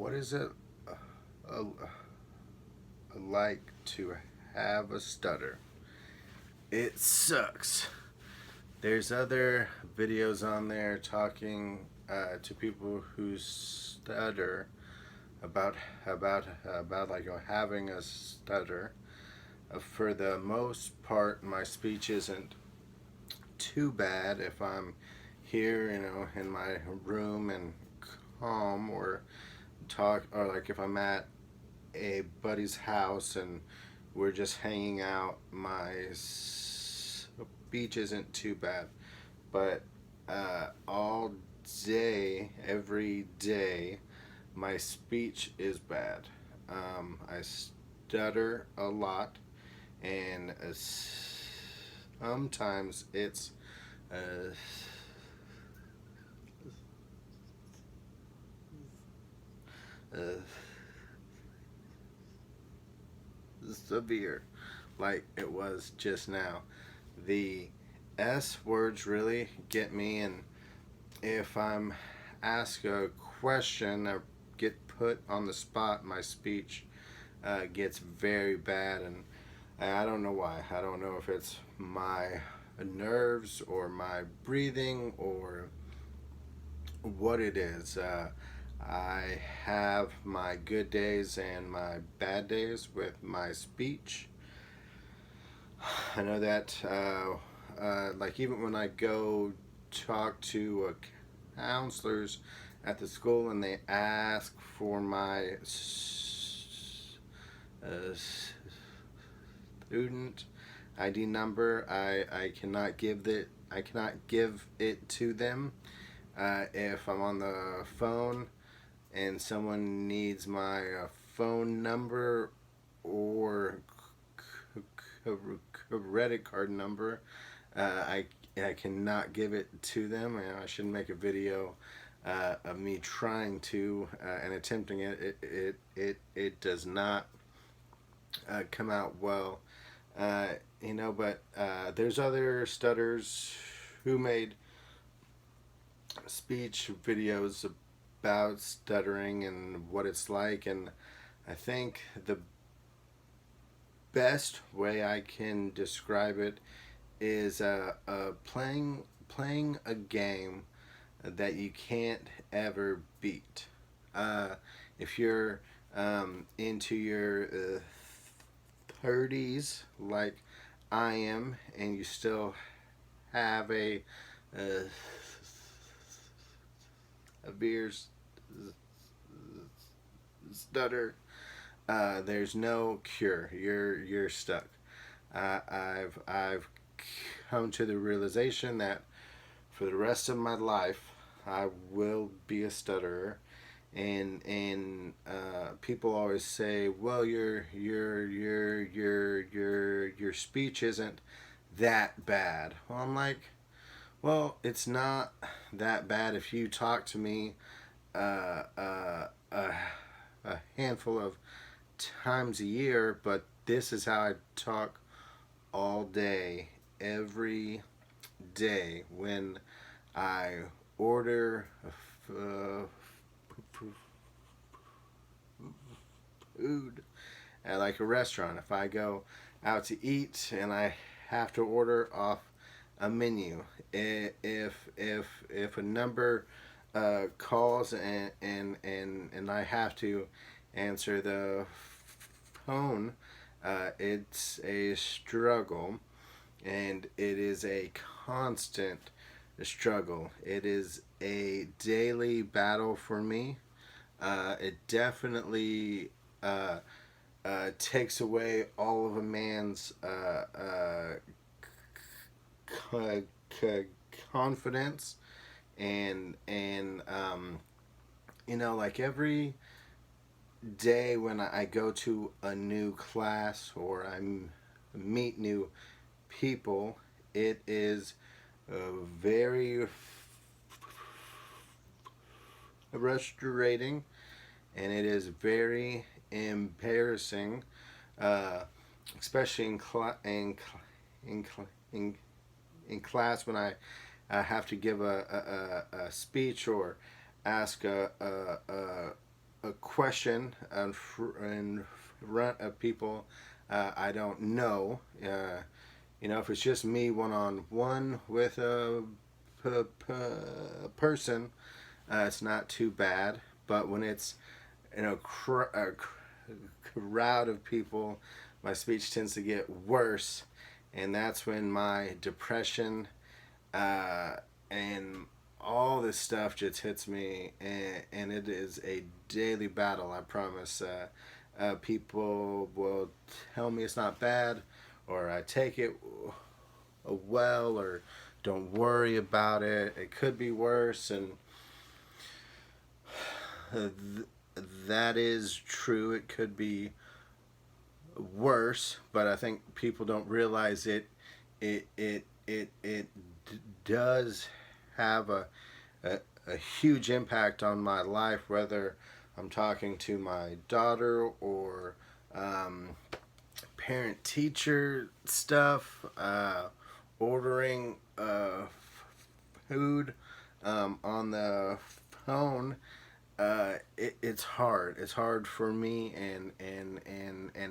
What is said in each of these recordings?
What is it uh, like to have a stutter? It sucks. There's other videos on there talking to people who stutter about about like having a stutter. For the most part, my speech isn't too bad if I'm here, in my room and calm, or talk, or like if I'm at a buddy's house and we're just hanging out. My speech isn't too bad, but all day, every day, my speech is bad. I stutter a lot, and sometimes it's uh, uh, severe, like it was just now. The S words really get me, and if I'm asked a question or get put on the spot, my speech gets very bad, and I don't know why. I don't know if it's my nerves or my breathing or what it is. I have my good days and my bad days with my speech. I know that, like, even when I go talk to counselors at the school and they ask for my uh, student ID number, I cannot give that. I cannot give it to them. If I'm on the phone and someone needs my phone number or credit card number, I cannot give it to them. I shouldn't make a video of me trying to and attempting it. It does not come out well. But there's other stutters who made speech videos about stuttering and what it's like, and I think the best way I can describe it is playing a game that you can't ever beat. Uh, if you're into your 30s, like I am, and you still have uh, a beer stutter, there's no cure. You're stuck. I've come to the realization that for the rest of my life I will be a stutterer, and people always say, well, your speech isn't that bad. Well, I'm like, well, it's not that bad if you talk to me uh, uh, a, a handful of times a year, but this is how I talk all day, every day. When I order uh, food at like a restaurant, if I go out to eat and I have to order off a menu, if a number calls and I have to answer the phone, it's a struggle, and it is a constant struggle. It is a daily battle for me. It definitely takes away all of a man's c- c- confidence, and like every day when I go to a new class or meet new people, it is very frustrating, and it is very embarrassing, uh, especially in, cl- in class when I have to give a speech or ask a question in front of people I don't know. If it's just me one on one with a person, it's not too bad. But when it's a crowd of people, my speech tends to get worse, and that's when my depression and all this stuff just hits me, and it is a daily battle. I promise. People will tell me it's not bad, or I take it well, or don't worry about it. It could be worse, and that is true. It could be worse, but I think people don't realize it. It does have a huge impact on my life, whether I'm talking to my daughter or parent teacher stuff, ordering food on the phone. It's hard. It's hard for me and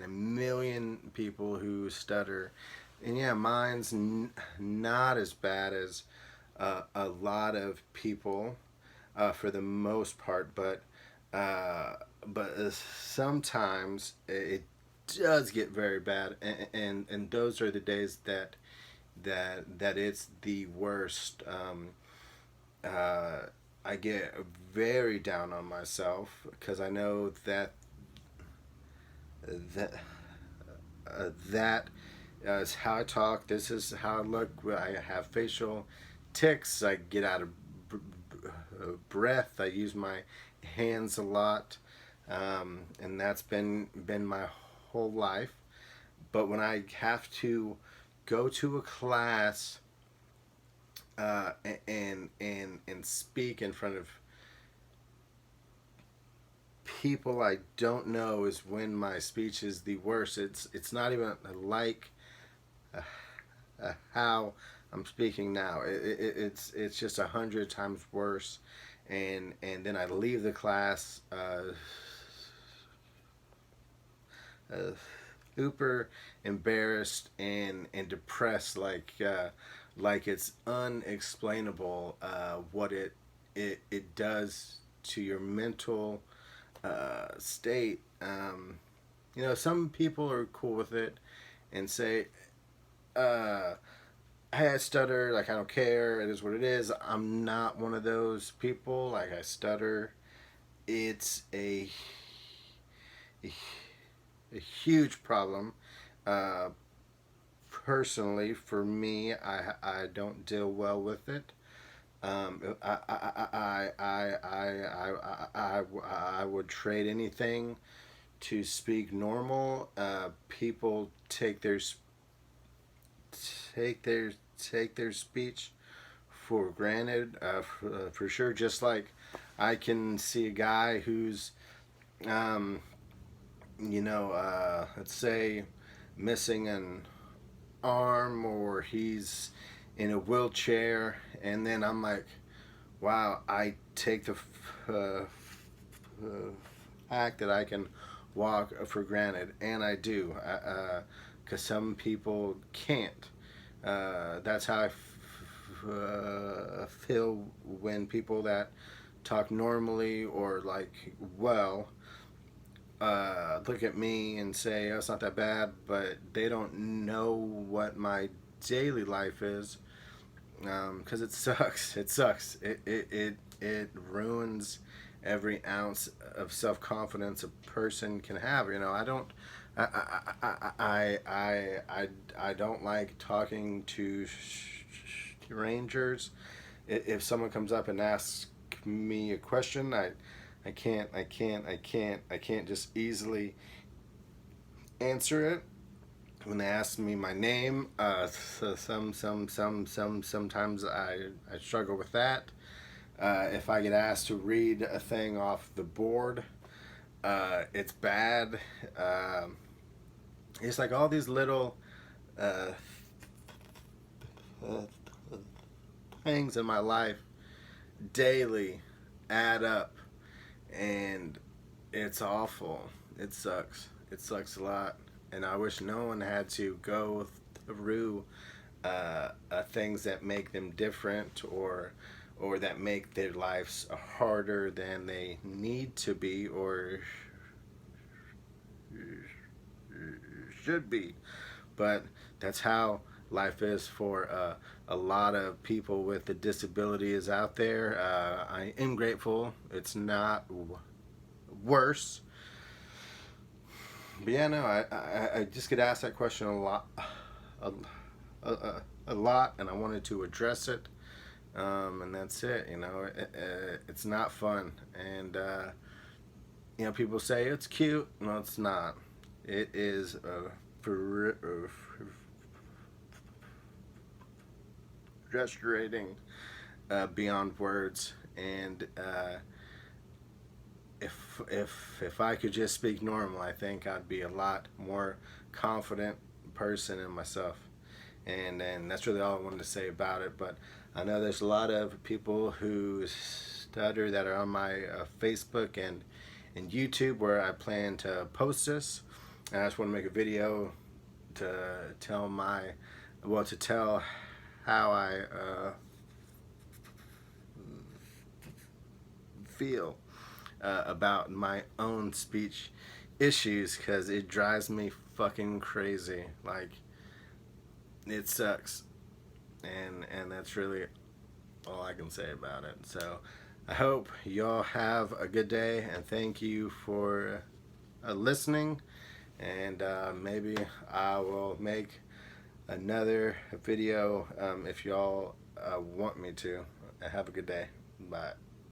a million people who stutter. And yeah, mine's not as bad as a lot of people for the most part, but sometimes it does get very bad, and those are the days that it's the worst. I get very down on myself because I know that that is how I talk. This is how I look. I have facial tics. I get out of breath. I use my hands a lot, and that's been my whole life. But when I have to go to a class and speak in front of people I don't know is when my speech is the worst. It's not even like how I'm speaking now. It's just 100 times worse, and then I leave the class uh, super embarrassed and depressed, like it's unexplainable what it does to your mental state. Some people are cool with it and say, "Hey, I stutter. Like I don't care. It is what it is." I'm not one of those people. Like I stutter. It's a, a huge problem. Uh, Personally, for me, I don't deal well with it. I would trade anything to speak normal. People take their take their speech for granted, for sure. Just like I can see a guy who's, um, let's say, missing an arm, or he's in a wheelchair, and then I'm like, wow, I take the fact that I can walk for granted, and I do, because some people can't. That's how I feel when people that talk normally or like well look at me and say, "Oh, it's not that bad," but they don't know what my daily life is, because it sucks. It sucks. It ruins every ounce of self confidence a person can have. I don't. I don't like talking to strangers. If someone comes up and asks me a question, I can't just easily answer it. When they ask me my name, sometimes I struggle with that. If I get asked to read a thing off the board, it's bad. It's like all these little uh, uh, things in my life daily add up, and It's awful. It sucks. It sucks a lot. And I wish no one had to go through things that make them different, or that make their lives harder than they need to be or should be. But that's how life is for a lot of people with the disabilities out there. I am grateful it's not worse. But yeah, no, I just get asked that question a, a lot, and I wanted to address it. And that's it. It's not fun, and people say it's cute. No, it's not. It is frustrating beyond words. And if I could just speak normal, I think I'd be a lot more confident person in myself. And that's really all I wanted to say about it. But I know there's a lot of people who stutter that are on my Facebook and YouTube, where I plan to post this. And I just want to make a video to tell how I feel about my own speech issues, because it drives me fucking crazy. Like, it sucks, and that's really all I can say about it. So I hope y'all have a good day, and thank you for listening. And maybe I will make another video if y'all want me to. Have a good day. Bye.